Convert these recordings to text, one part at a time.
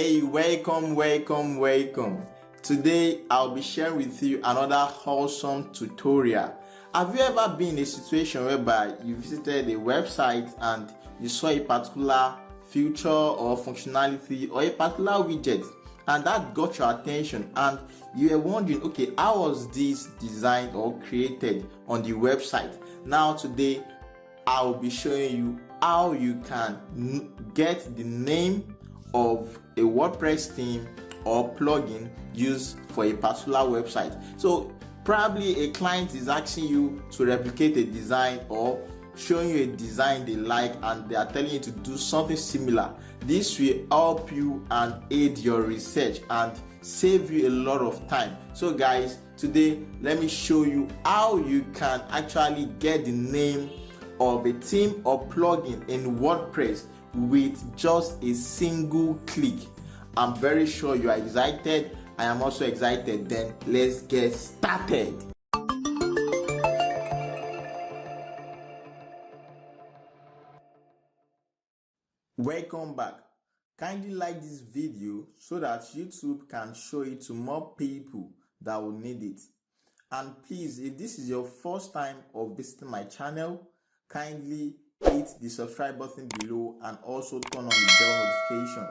Hey, welcome. Today I'll be sharing with you another awesome tutorial. Have you ever been in a situation whereby you visited a website and you saw a particular feature or functionality or a particular widget and that got your attention and you were wondering, okay, how was this designed or created on the website? Now today I'll be showing you how you can get the name of a WordPress theme or plugin used for a particular website. So probably a client is asking you to replicate a design or showing you a design they like and they are telling you to do something similar. This will help you and aid your research and save you a lot of time. So guys, today let me show you how you can actually get the name of a theme or plugin in WordPress with just a single click. I'm very sure you are excited. I am also excited. Then let's get started. Welcome back. Kindly like this video so that YouTube can show it to more people that will need it. And please, if this is your first time of visiting my channel, kindly hit the subscribe button below and also turn on the bell notification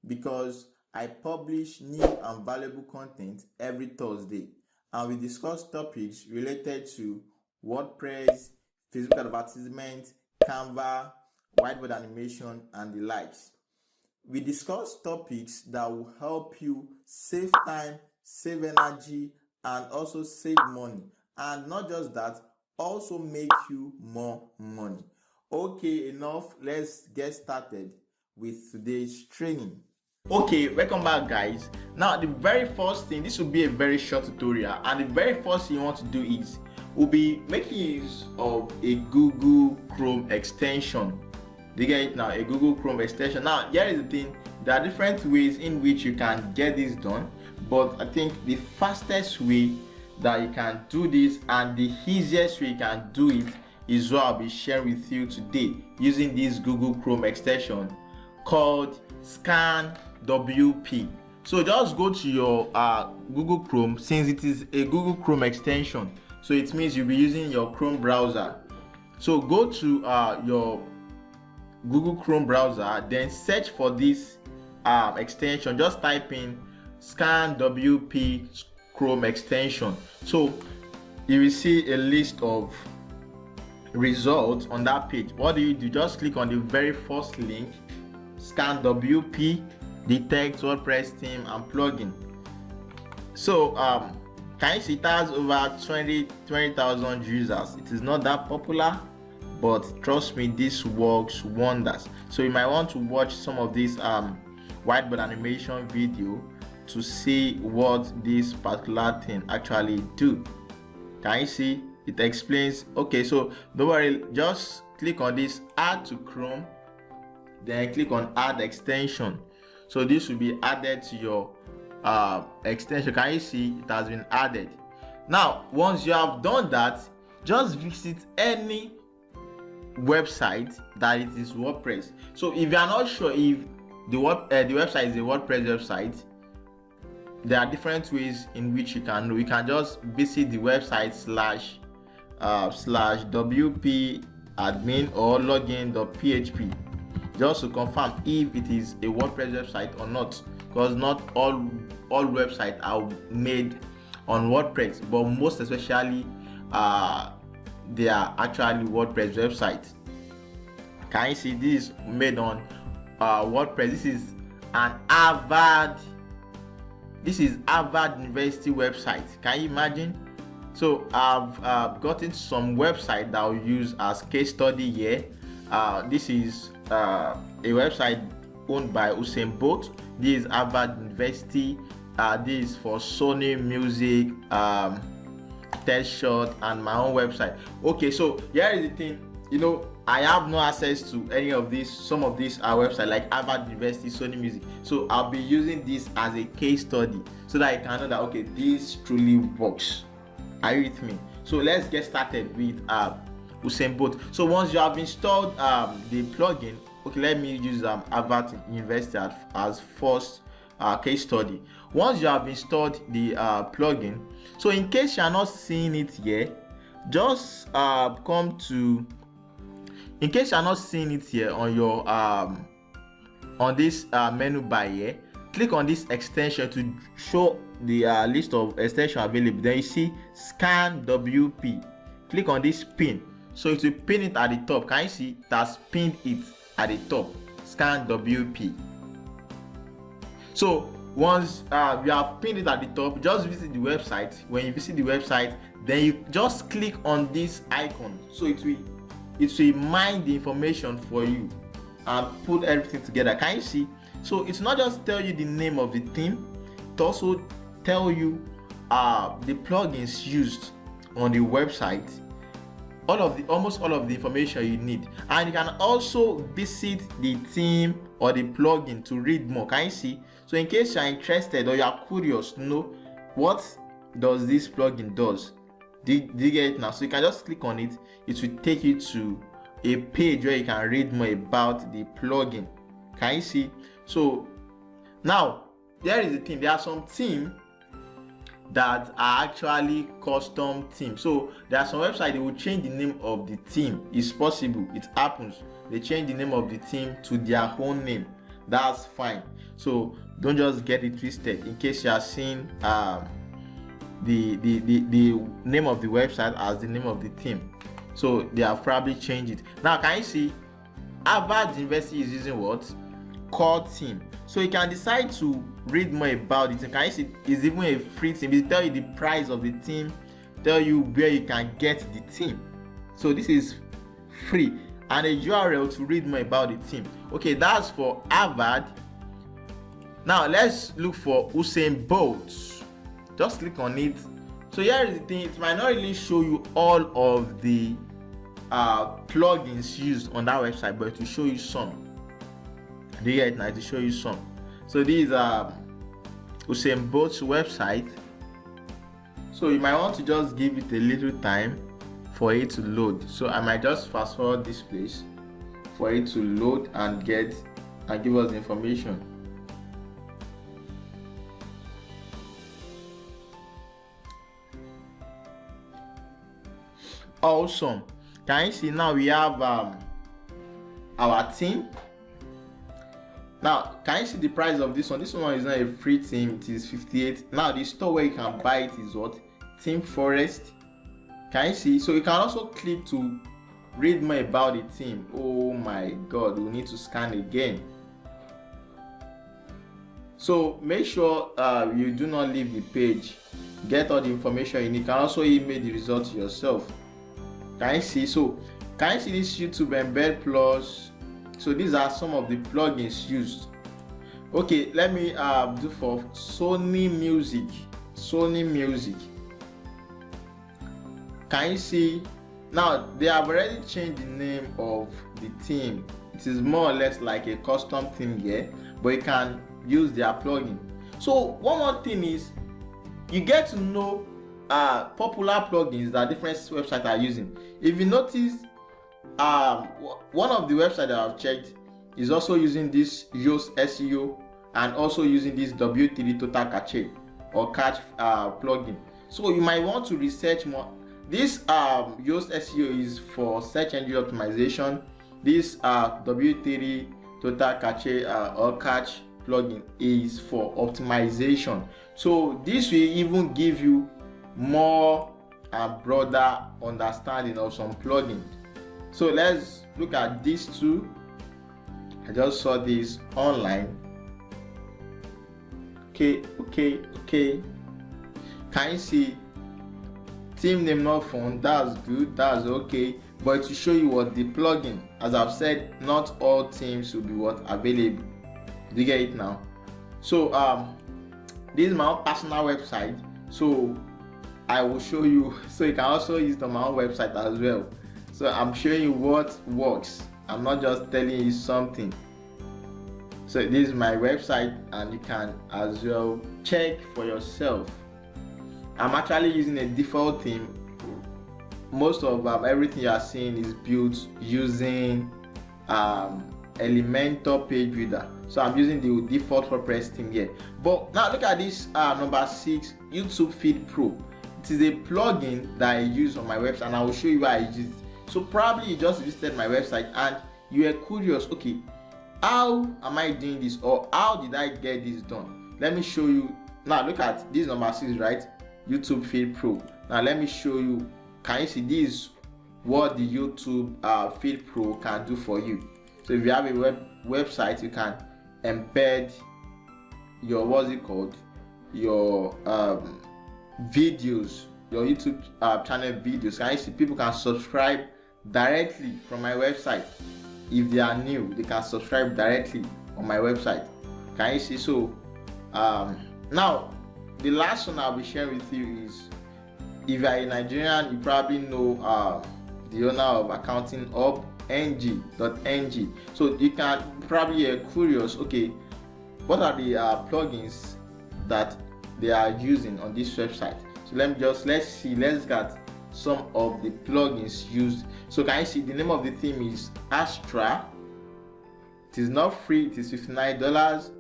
because I publish new and valuable content every Thursday, and we discuss topics related to WordPress, Facebook advertisement, Canva, whiteboard animation, and the likes. We discuss topics that will help you save time, save energy, and also save money. And not just that, also make you more money. Okay, enough. Let's get started with today's training. Okay, welcome back guys. Now the very first thing, this will be a very short tutorial, and the very first thing you want to do is we'll be making use of a Google Chrome extension. Do you get it now? A Google Chrome extension. Now here is the thing, there are different ways in which you can get this done, but I think the fastest way that you can do this and the easiest way you can do it is what I'll be sharing with you today using this Google Chrome extension called ScanWP. So just go to your Google Chrome. Since it is a Google Chrome extension, so it means you'll be using your Chrome browser. So go to your Google Chrome browser, then search for this extension. Just type in ScanWP Chrome extension. So you will see a list of results on that page. What do? Just click on the very first link, ScanWP detect WordPress theme and plugin. So can you see it has over 20,000 users. It is not that popular, but trust me, this works wonders. So you might want to watch some of this whiteboard animation video to see what this particular thing actually do. Can you see? It explains. Okay, so don't worry, just click on this add to Chrome, then click on add extension. So this will be added to your extension. Can you see it has been added? Now once you have done that, just visit any website that it is WordPress. So if you are not sure if the website is a WordPress website, there are different ways in which you can know. You can just visit the website /wp admin or login.php just to confirm if it is a WordPress website or not, because not all websites are made on WordPress, but most especially they are actually WordPress websites. Can you see this is made on WordPress? This is an Harvard University website. Can you imagine? So I've gotten some website that I'll use as case study here. This is a website owned by Usain Bolt. This is Harvard University. This is for Sony Music, Test Shot, and my own website. Okay, so here is the thing. You know, I have no access to any of these. Some of these are websites like Harvard University, Sony Music. So I'll be using this as a case study so that I can know that okay, this truly works. Are you with me? So let's get started with Usain Bolt. So once you have installed the plugin, okay, let me use Harvard University as first case study. Once you have installed the plugin, so in case you are not seeing it here, just come to, in case you are not seeing it here on your on this menu bar here, click on this extension to show the list of extensions available. Then you see scan WP. Click on this pin, so it will pin it at the top. Can you see it has pinned it at the top? Scan WP. So once you have pinned it at the top, just visit the website. When you visit the website, then you just click on this icon, so it will mine the information for you and put everything together. Can you see? So it's not just tell you the name of the theme, it also tell you the plugins used on the website, almost all of the information you need. And you can also visit the theme or the plugin to read more. Can you see? So in case you are interested or you are curious to know what does this plugin does, do you get it now? So you can just click on it. It will take you to a page where you can read more about the plugin. Can you see? So now there is the thing. There are some themes that are actually custom themes. So there are some websites, they will change the name of the theme. It's possible, it happens. They change the name of the theme to their own name. That's fine. So don't just get it twisted. In case you are seeing the name of the website as the name of the theme, so they have probably changed it. Now can you see Harvard University is using what? Core theme. So you can decide to read more about it. Can you see it's even a free theme? It tell you the price of the theme, tell you where you can get the theme. So this is free, and a URL to read more about the theme. Okay, that's for Harvard. Now let's look for Usain Bolt. Just click on it. So here is the thing, it might not really show you all of the plugins used on that website, but it will show you some. Do you get it now? To show you some. So these are Usain Bolt's website. So you might want to just give it a little time for it to load. So I might just fast forward this place for it to load and give us the information. Awesome. Can you see now we have our theme. Now can you see the price of this one? This one is not a free theme, it is 58. Now the store where you can buy it is what? Theme Forest. Can you see? So you can also click to read more about the theme. Oh my god, we need to scan again. So make sure you do not leave the page. Get all the information you need. You can also email the results yourself. Can you see? So can you see this YouTube Embed Plus? So these are some of the plugins used. Okay, let me do for Sony Music. Can you see? Now they have already changed the name of the theme. It is more or less like a custom theme here, but you can use their plugin. So one more thing is you get to know popular plugins that different websites are using. If you notice, one of the websites that I've checked is also using this Yoast SEO and also using this W3 Total Cache or Cache plugin. So you might want to research more. This Yoast SEO is for search engine optimization. This W3 Total Cache or Cache plugin is for optimization. So this will even give you more and broader understanding of some plugins. So let's look at these two. I just saw this online. Okay. Can you see theme name not found? That's good, that's okay. But to show you what the plugin, as I've said, not all themes will be what available. Do you get it now? So this is my own personal website, so I will show you. So you can also use it on my own website as well. So I'm showing you what works. I'm not just telling you something. So this is my website, and you can as well check for yourself. I'm actually using a default theme. Most of everything you are seeing is built using Elementor page builder. So I'm using the default WordPress theme here. But now look at this number 6, YouTube Feed Pro. It is a plugin that I use on my website, and I will show you why I use it. So probably you just visited my website and you are curious, okay, how am I doing this, or how did I get this done? Let me show you. Now look at this number 6, right? YouTube Feed Pro. Now let me show you. Can you see this? What the YouTube Feed Pro can do for you. So if you have a website, you can embed your, what's it called, your videos, your YouTube channel videos. Can you see people can subscribe directly from my website? If they are new, they can subscribe directly on my website. Can you see? So now the last one I'll be sharing with you is, if you are a Nigerian, you probably know the owner of Accounting Hub ng.ng. So you can probably curious, okay, what are the plugins that they are using on this website? So let's get some of the plugins used. So can you see the name of the theme is Astra? It is not free, it is $59.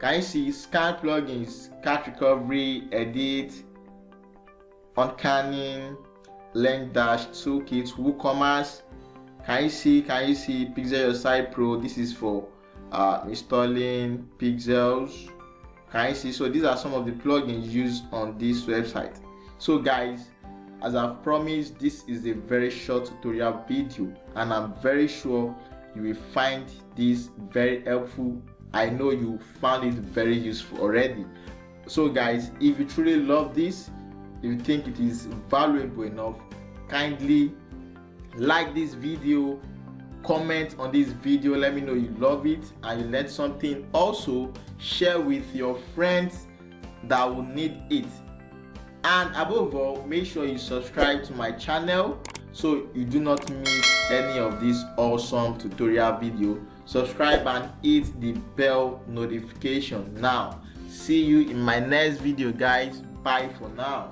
Can you see scan plugins, cat recovery, edit, uncanning, link dash, toolkit, WooCommerce. Can you see Pixel Your Site Pro? This is for installing pixels. Can you see? So these are some of the plugins used on this website. So guys, as I've promised, this is a very short tutorial video, and I'm very sure you will find this very helpful. I know you found it very useful already. So guys, if you truly love this, if you think it is valuable enough, kindly like this video, comment on this video, let me know you love it and you learned something. Also share with your friends that will need it, and above all, make sure you subscribe to my channel so you do not miss any of this awesome tutorial video. Subscribe and hit the bell notification. Now see you in my next video guys. Bye for now.